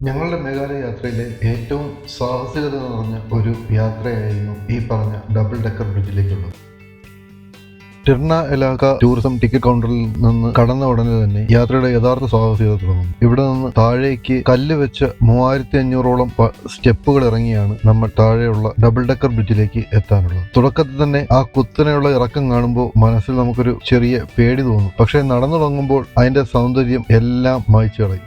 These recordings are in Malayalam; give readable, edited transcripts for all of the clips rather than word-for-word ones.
ഞങ്ങളുടെ മേഘാലയ യാത്രയിലെ ഏറ്റവും സാഹസികത നിറഞ്ഞ ഒരു യാത്രയായിരുന്നു ഈ പറഞ്ഞ ഡബിൾ ഡെക്കർ ബ്രിഡ്ജിലേക്കുള്ളത്. ടിർണ എലാക്ക ടൂറിസം ടിക്കറ്റ് കൗണ്ടറിൽ നിന്ന് കടന്ന ഉടനെ തന്നെ യാത്രയുടെ യഥാർത്ഥ സാഹസികത തുടങ്ങുന്നു. ഇവിടെ നിന്ന് താഴേക്ക് കല്ല് വെച്ച് 3500ഓളം സ്റ്റെപ്പുകൾ ഇറങ്ങിയാണ് നമ്മൾ താഴെയുള്ള ഡബിൾ ഡെക്കർ ബ്രിഡ്ജിലേക്ക് എത്താനുള്ളത്. തുടക്കത്തിൽ തന്നെ ആ കുത്തനെയുള്ള ഇറക്കം കാണുമ്പോൾ മനസ്സിൽ നമുക്കൊരു ചെറിയ പേടി തോന്നും. പക്ഷേ നടന്നു തുടങ്ങുമ്പോൾ അതിന്റെ സൗന്ദര്യം എല്ലാം മായ്ച്ചു കളയും.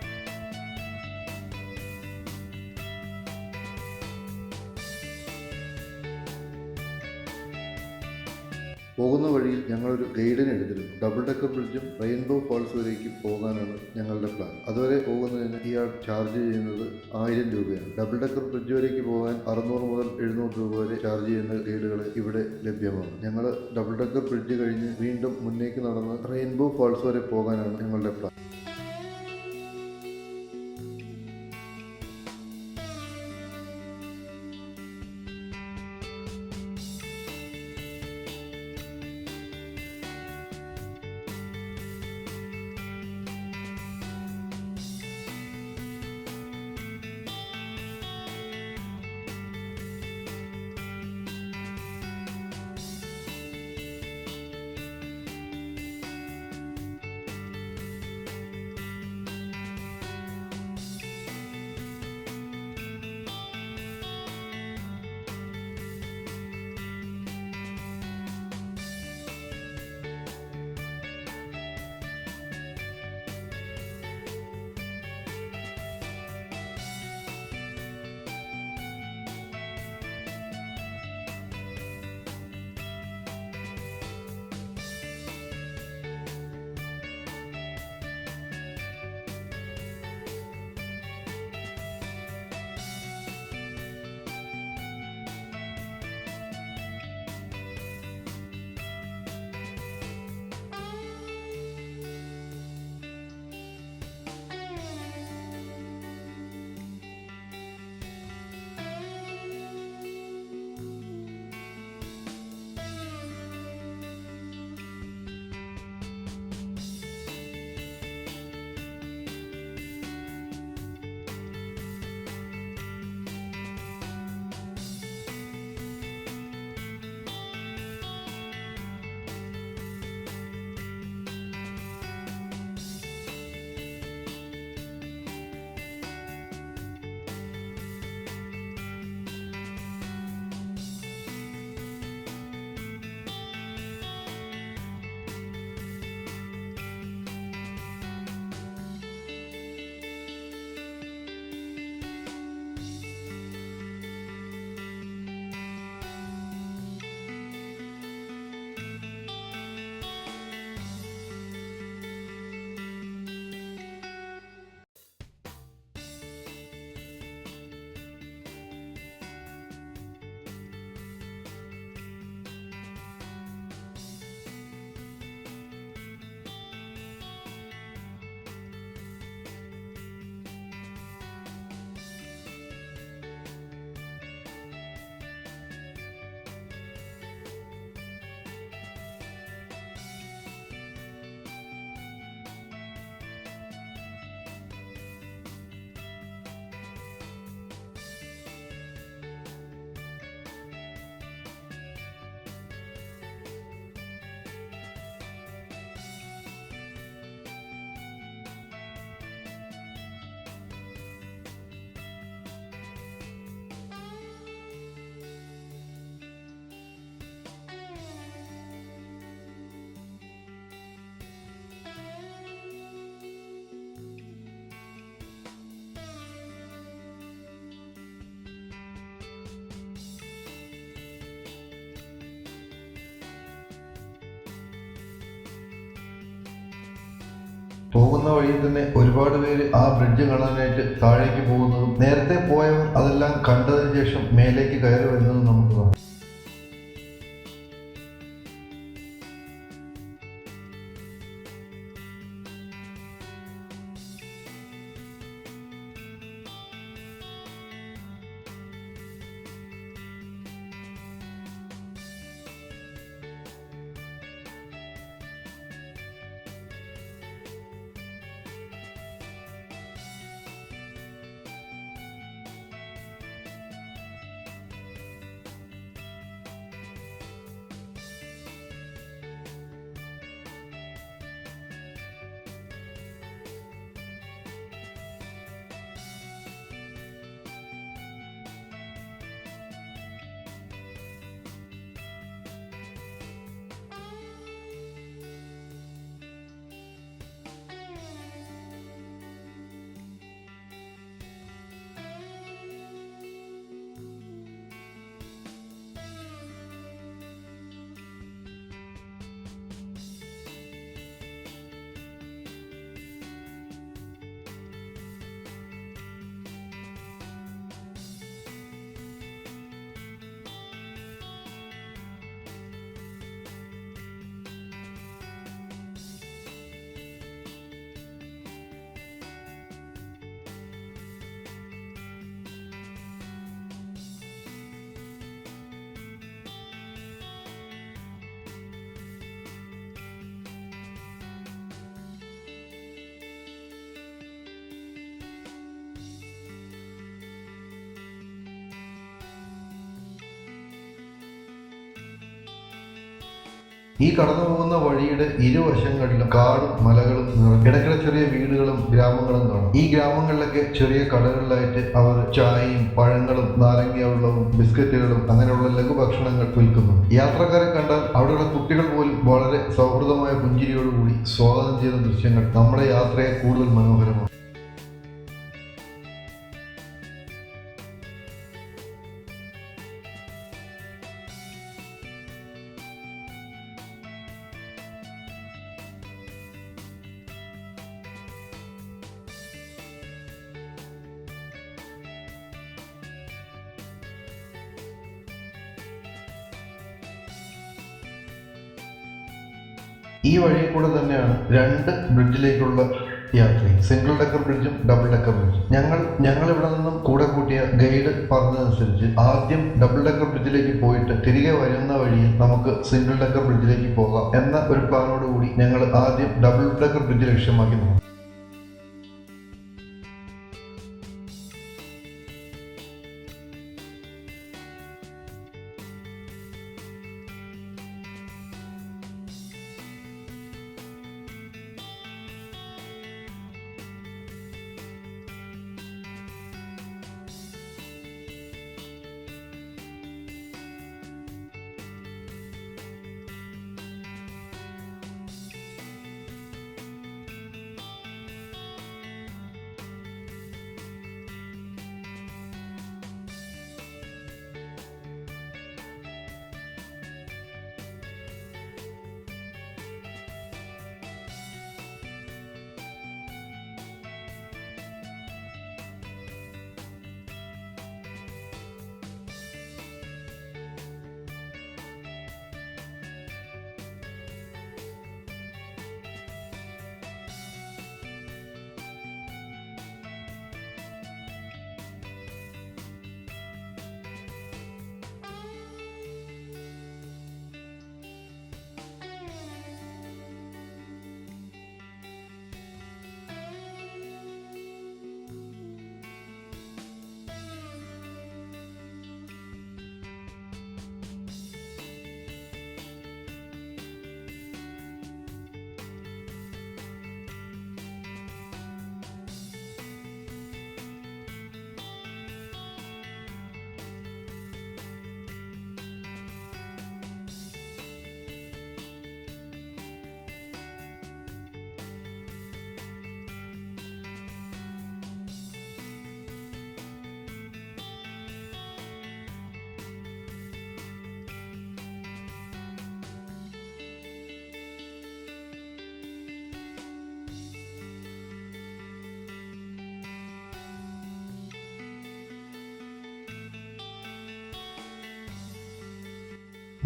പോകുന്ന വഴിയിൽ ഞങ്ങളൊരു ഗൈഡിനെ എടുത്തിരുന്നു. ഡബിൾ ഡെക്കർ ബ്രിഡ്ജും റെയിൻബോ ഫാൾസ് വരേക്കും പോകാനാണ് ഞങ്ങളുടെ പ്ലാൻ. അതുവരെ പോകുന്നതിന് ഇയാൾ ചാർജ് ചെയ്യുന്നത് 1000 രൂപയാണ്. ഡബിൾ ഡെക്കർ ബ്രിഡ്ജ് വരേക്ക് പോകാൻ 600 മുതൽ 700 രൂപ വരെ ചാർജ് ചെയ്യുന്ന ഗൈഡുകൾ ഇവിടെ ലഭ്യമാണ്. ഞങ്ങൾ ഡബിൾ ഡെക്കർ ബ്രിഡ്ജ് കഴിഞ്ഞ് വീണ്ടും മുന്നേക്ക് നടന്ന് റെയിൻബോ ഫാൾസ് വരെ പോകാനാണ് ഞങ്ങളുടെ പ്ലാൻ. പോകുന്ന വഴിയിൽ തന്നെ ഒരുപാട് പേര് ആ ബ്രിഡ്ജ് കാണാനായിട്ട് താഴേക്ക് പോകുന്നതും നേരത്തെ പോയവർ അതെല്ലാം കണ്ടതിന് ശേഷം മേലേക്ക് കയറി വരുന്നതും നമുക്ക് കാണാം. ഈ കടന്നു പോകുന്ന വഴിയുടെ ഇരുവശങ്ങളിലും കാടും മലകളും നിറഞ്ഞു. ഇടയ്ക്കിടെ ചെറിയ വീടുകളും ഗ്രാമങ്ങളും കാണും. ഈ ഗ്രാമങ്ങളിലൊക്കെ ചെറിയ കടകളിലായിട്ട് അവർ ചായയും പഴങ്ങളും നാരങ്ങ വെള്ളവും ബിസ്ക്കറ്റുകളും അങ്ങനെയുള്ള ലഘുഭക്ഷണങ്ങൾ വിൽക്കുന്നു. യാത്രക്കാരെ കണ്ടാൽ അവിടെയുള്ള കുട്ടികൾ പോലും വളരെ സൗഹൃദമായ പുഞ്ചിരിയോടുകൂടി സ്വാഗതം ചെയ്യുന്ന ദൃശ്യങ്ങൾ നമ്മുടെ യാത്രയെ കൂടുതൽ മനോഹരമാണ്. ഈ വഴിയിൽ കൂടെ തന്നെയാണ് രണ്ട് ബ്രിഡ്ജിലേക്കുള്ള യാത്ര, സിംഗിൾ ഡെക്കർ ബ്രിഡ്ജും ഡബിൾ ഡെക്കർ ബ്രിഡ്ജും. ഞങ്ങൾ ഇവിടെ നിന്നും കൂടെ കൂട്ടിയ ഗൈഡ് പറഞ്ഞതനുസരിച്ച് ആദ്യം ഡബിൾ ഡെക്കർ ബ്രിഡ്ജിലേക്ക് പോയിട്ട് തിരികെ വരുന്ന വഴിയിൽ നമുക്ക് സിംഗിൾ ഡെക്കർ ബ്രിഡ്ജിലേക്ക് പോകാം എന്ന ഒരു പ്ലാനോടുകൂടി ഞങ്ങൾ ആദ്യം ഡബിൾ ഡെക്കർ ബ്രിഡ്ജ് ലക്ഷ്യമാക്കി നോക്കും.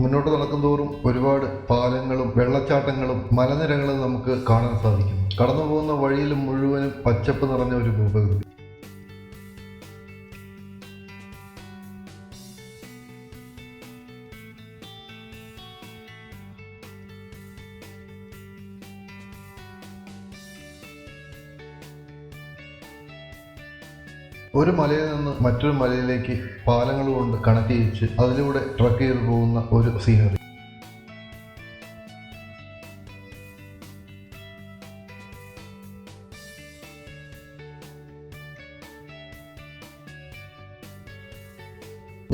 മുന്നോട്ട് നടക്കുന്തോറും ഒരുപാട് പാലങ്ങളും വെള്ളച്ചാട്ടങ്ങളും മലനിരകളും നമുക്ക് കാണാൻ സാധിക്കും. കടന്നു പോകുന്ന വഴിയിൽ മുഴുവനും പച്ചപ്പ് നിറഞ്ഞ ഒരു ഭൂപ്രകൃതി. ഒരു മലയിൽ നിന്ന് മറ്റൊരു മലയിലേക്ക് പാലങ്ങൾ കൊണ്ട് കണക്ട് ചെയ്യിച്ച് അതിലൂടെ ട്രക്ക് ചെയ്ത് പോകുന്ന ഒരു സീനറി.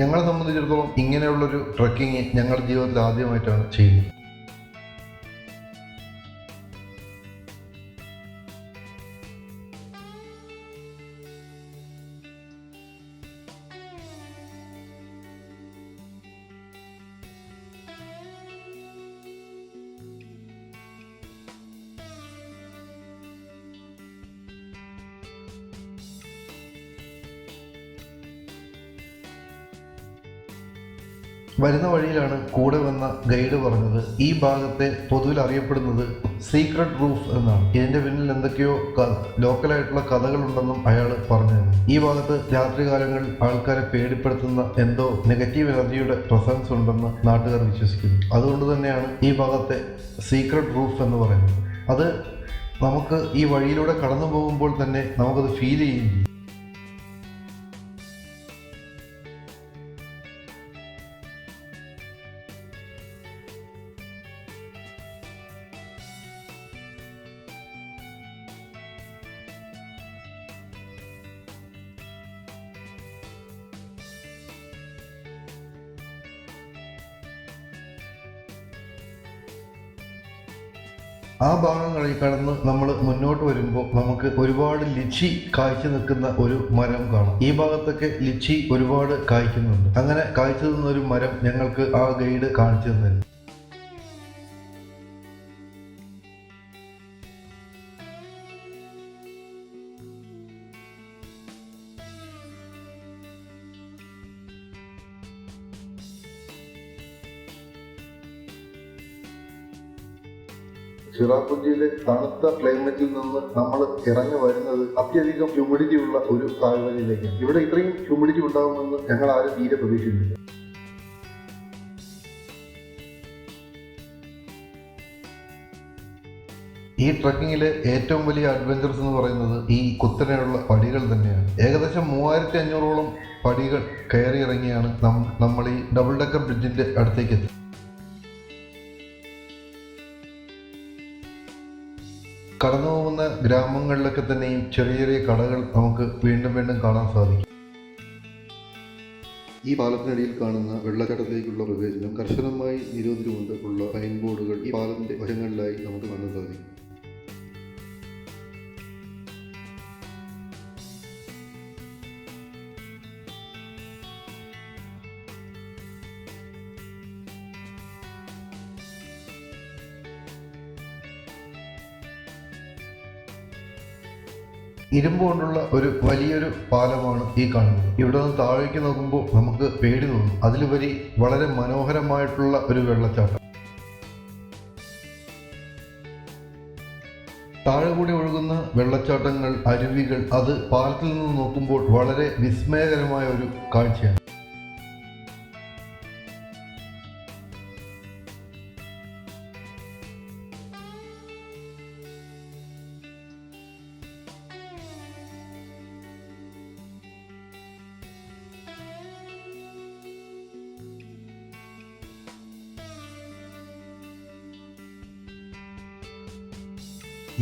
ഞങ്ങളെ സംബന്ധിച്ചിടത്തോളം ഇങ്ങനെയുള്ളൊരു ട്രക്കിങ് ഞങ്ങളുടെ ജീവിതത്തിൽ ആദ്യമായിട്ടാണ് ചെയ്യുന്നത്. വരുന്ന വഴിയിലാണ് കൂടെ വന്ന ഗൈഡ് പറഞ്ഞത് ഈ ഭാഗത്തെ പൊതുവിൽ അറിയപ്പെടുന്നത് സീക്രട്ട് റൂഫ് എന്നാണ്. ഇതിന്റെ പിന്നിൽ എന്തൊക്കെയോ ലോക്കലായിട്ടുള്ള കഥകളുണ്ടെന്നും അയാൾ പറഞ്ഞിരുന്നു. ഈ ഭാഗത്ത് രാത്രികാലങ്ങളിൽ ആൾക്കാരെ പേടിപ്പെടുത്തുന്ന എന്തോ നെഗറ്റീവ് എനർജിയുടെ പ്രസൻസ് ഉണ്ടെന്ന് നാട്ടുകാർ വിശ്വസിക്കുന്നു. അതുകൊണ്ട് തന്നെയാണ് ഈ ഭാഗത്തെ സീക്രട്ട് റൂഫ് എന്ന് പറയുന്നത്. അത് നമുക്ക് ഈ വഴിയിലൂടെ കടന്നു പോകുമ്പോൾ തന്നെ നമുക്കത് ഫീൽ ചെയ്യുകയും ചെയ്യും. ആ ഭാഗങ്ങളിൽ കടന്ന് നമ്മൾ മുന്നോട്ട് വരുമ്പോൾ നമുക്ക് ഒരുപാട് ലിച്ചി കായ്ച്ചു നിൽക്കുന്ന ഒരു മരം കാണാം. ഈ ഭാഗത്തൊക്കെ ലിച്ചി ഒരുപാട് കായ്ക്കുന്നുണ്ട്. അങ്ങനെ കായ്ച്ചു നിന്ന ഒരു മരം ഞങ്ങൾക്ക് ആ ഗൈഡ് കാണിച്ചു തന്നിരുന്നു. ചിറാപുഞ്ചിയിലെ തണുത്ത ക്ലൈമറ്റിൽ നിന്ന് നമ്മൾ ഇറങ്ങി വരുന്നത് അത്യധികം ഹ്യൂമിഡിറ്റി ഉള്ള ഒരു താഴ്വരയിലേക്കാണ്. ഇവിടെ ഇത്രയും ഹ്യൂമിഡിറ്റി ഉണ്ടാകുമെന്ന് ഞങ്ങൾ ആരും തീരെ പ്രതീക്ഷിച്ചില്ല. ഈ ട്രക്കിങ്ങിലെ ഏറ്റവും വലിയ അഡ്വഞ്ചർസ് എന്ന് പറയുന്നത് ഈ കുത്തനെയുള്ള പടികൾ തന്നെയാണ്. ഏകദേശം 3500ഓളം പടികൾ കയറി ഇറങ്ങിയാണ് നമ്മൾ ഈ ഡബിൾ ഡെക്കർ ബ്രിഡ്ജിന്റെ അടുത്തേക്ക് എത്തുന്നത്. കടന്നു പോകുന്ന ഗ്രാമങ്ങളിലൊക്കെ തന്നെയും ചെറിയ ചെറിയ കടകൾ നമുക്ക് വീണ്ടും വീണ്ടും കാണാൻ സാധിക്കും. ഈ പാലത്തിനടിയിൽ കാണുന്ന വെള്ളച്ചാട്ടത്തിലേക്കുള്ള പ്രവേശനം കർശനമായി നിരോധിച്ചുകൊണ്ട് ഉള്ള സൈൻ ബോർഡുകൾ ഈ പാലത്തിന്റെ വശങ്ങളിലായി നമുക്ക് കാണാൻ സാധിക്കും. ഇരുമ്പ് കൊണ്ടുള്ള ഒരു വലിയൊരു പാലമാണ് ഈ കാണുന്നത്. ഇവിടെ നിന്ന് താഴേക്ക് നോക്കുമ്പോൾ നമുക്ക് പേടി തോന്നും. അതിലുപരി വളരെ മനോഹരമായിട്ടുള്ള ഒരു വെള്ളച്ചാട്ടം. താഴെ കൂടി ഒഴുകുന്ന വെള്ളച്ചാട്ടങ്ങൾ, അരുവികൾ, അത് പാലത്തിൽ നിന്ന് നോക്കുമ്പോൾ വളരെ വിസ്മയകരമായ ഒരു കാഴ്ചയാണ്.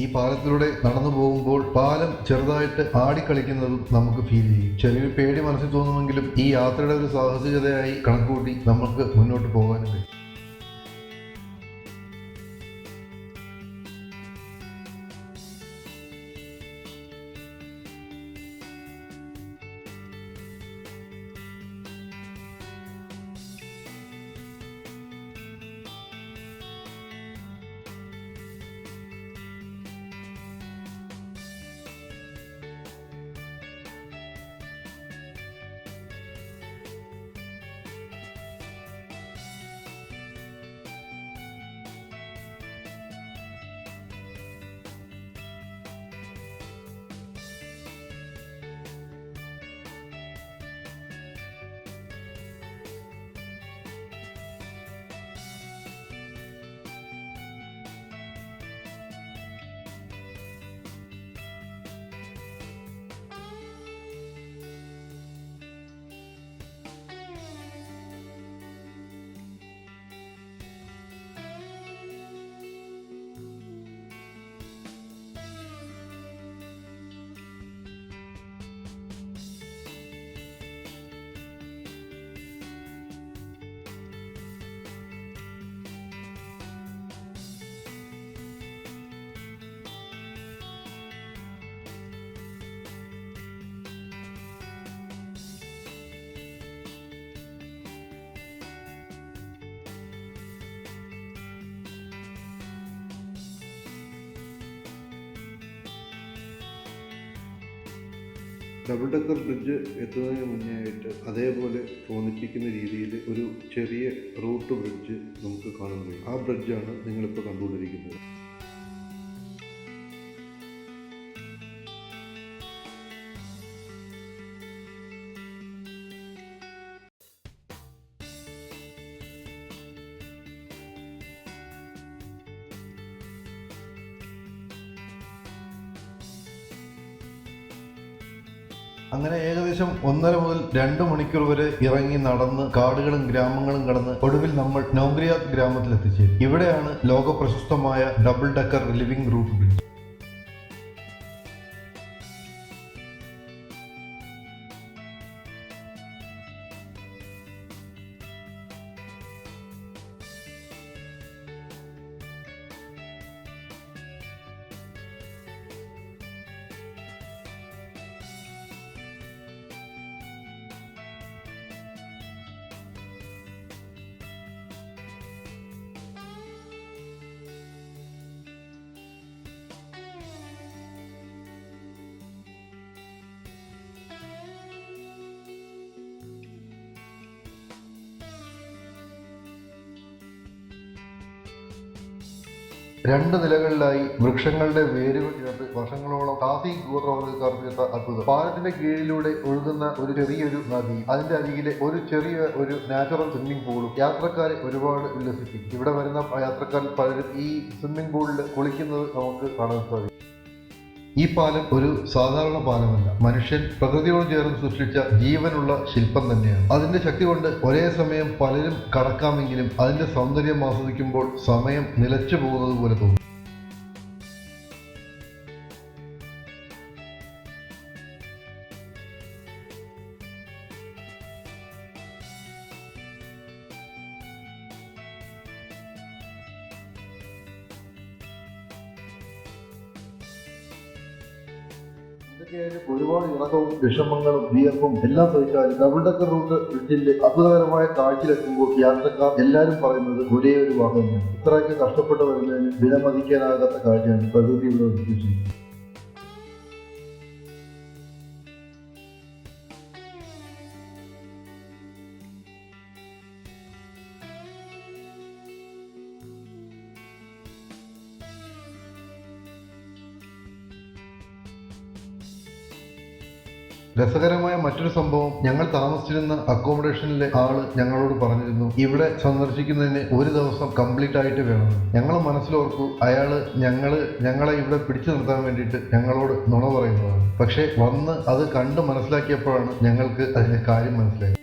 ഈ പാലത്തിലൂടെ നടന്നു പോകുമ്പോൾ പാലം ചെറുതായിട്ട് ആടിക്കളിക്കുന്നതും നമുക്ക് ഫീൽ ചെയ്യും. ചെറിയൊരു പേടി മനസ്സിൽ തോന്നുമെങ്കിലും ഈ യാത്രയുടെ ഒരു സാഹസികതയായി കണക്കുകൂട്ടി നമുക്ക് മുന്നോട്ട് പോകാനും കഴിയും. ഡബിൾ ഡെക്കർ ബ്രിഡ്ജ് എത്തുന്നതിന് മുന്നേ ആയിട്ട് അതേപോലെ തോന്നിപ്പിക്കുന്ന രീതിയിൽ ഒരു ചെറിയ റൂട്ട് ബ്രിഡ്ജ് നമുക്ക് കാണാൻ കഴിയും. ആ ബ്രിഡ്ജാണ് നിങ്ങളിപ്പോൾ കണ്ടുകൊണ്ടിരിക്കുന്നത്. അങ്ങനെ ഏകദേശം 1.5 മുതൽ 2 മണിക്കൂർ വരെ ഇറങ്ങി നടന്ന് കാടുകളും ഗ്രാമങ്ങളും കടന്ന് ഒടുവിൽ നമ്മൾ നോഗ്രിയാത്ത് ഗ്രാമത്തിൽ എത്തിച്ചേരും. ഇവിടെയാണ് ലോക പ്രശസ്തമായ double decker living root bridge. രണ്ട് നിലകളിലായി വൃക്ഷങ്ങളുടെ വേരുകൾ ചേർത്ത് വർഷങ്ങളോളം ഖാസി ഗോത്രവർഗ്ഗക്കാർ തീർത്ത അത്ഭുതം. പാലത്തിന്റെ കീഴിലൂടെ ഒഴുകുന്ന ഒരു ചെറിയൊരു നദി, അതിന്റെ അരികിലെ ഒരു ചെറിയ നാച്ചുറൽ സ്വിമ്മിംഗ് പൂളും യാത്രക്കാരെ ഒരുപാട് ഉല്ലസിപ്പിക്കും. ഇവിടെ വരുന്ന യാത്രക്കാരിൽ പലരും ഈ സ്വിമ്മിംഗ് പൂളിൽ കുളിക്കുന്നത് നമുക്ക് കാണാൻ സാധിക്കും. ഈ പാലം ഒരു സാധാരണ പാലമല്ല, മനുഷ്യൻ പ്രകൃതിയോട് ചേർന്ന് സൃഷ്ടിച്ച ജീവനുള്ള ശില്പം തന്നെയാണ്. അതിന്റെ ശക്തി കൊണ്ട് ഒരേ സമയം പലരും കടക്കാമെങ്കിലും അതിന്റെ സൗന്ദര്യം ആസ്വദിക്കുമ്പോൾ സമയം നിലച്ചു പോകുന്നത് പോലെ തോന്നും. ഒരുപാട് ഇറക്കവും വിഷമങ്ങളും വിയർപ്പും എല്ലാം സഹിച്ചാലും ഡബിൾ ഡെക്കർ റൂട്ട് ബ്രിഡ്ജിന്റെ അത്ഭുതകരമായ കാഴ്ചയിലെത്തുമ്പോൾ യാത്രക്കാർ എല്ലാവരും പറയുന്നത് ഒരേ ഒരു വാക്ക് തന്നെയാണ്: ഇത്രയൊക്കെ കഷ്ടപ്പെട്ട് വരുന്നതിന് വിലമതിക്കാനാകാത്ത കാഴ്ചയാണ് പ്രകൃതി ഇവിടെ ഒരുക്കിയിരിക്കുന്നത്. രസകരമായ മറ്റൊരു സംഭവം, ഞങ്ങൾ താമസിച്ചിരുന്ന അക്കോമഡേഷനിലെ ആള് ഞങ്ങളോട് പറഞ്ഞിരുന്നു, ഇവിടെ സന്ദർശിക്കുന്നതിന് ഒരു ദിവസം കംപ്ലീറ്റ് ആയിട്ട് വേണമെന്ന്. ഞങ്ങൾ മനസ്സിലോർത്തു, അയാള് ഞങ്ങളെ ഇവിടെ പിടിച്ചു നിർത്താൻ വേണ്ടിയിട്ട് ഞങ്ങളോട് നുണ പറയുന്നതാണ്. പക്ഷെ വന്ന് അത് കണ്ട് മനസ്സിലാക്കിയപ്പോഴാണ് ഞങ്ങൾക്ക് അതിന്റെ കാര്യം മനസ്സിലായത്.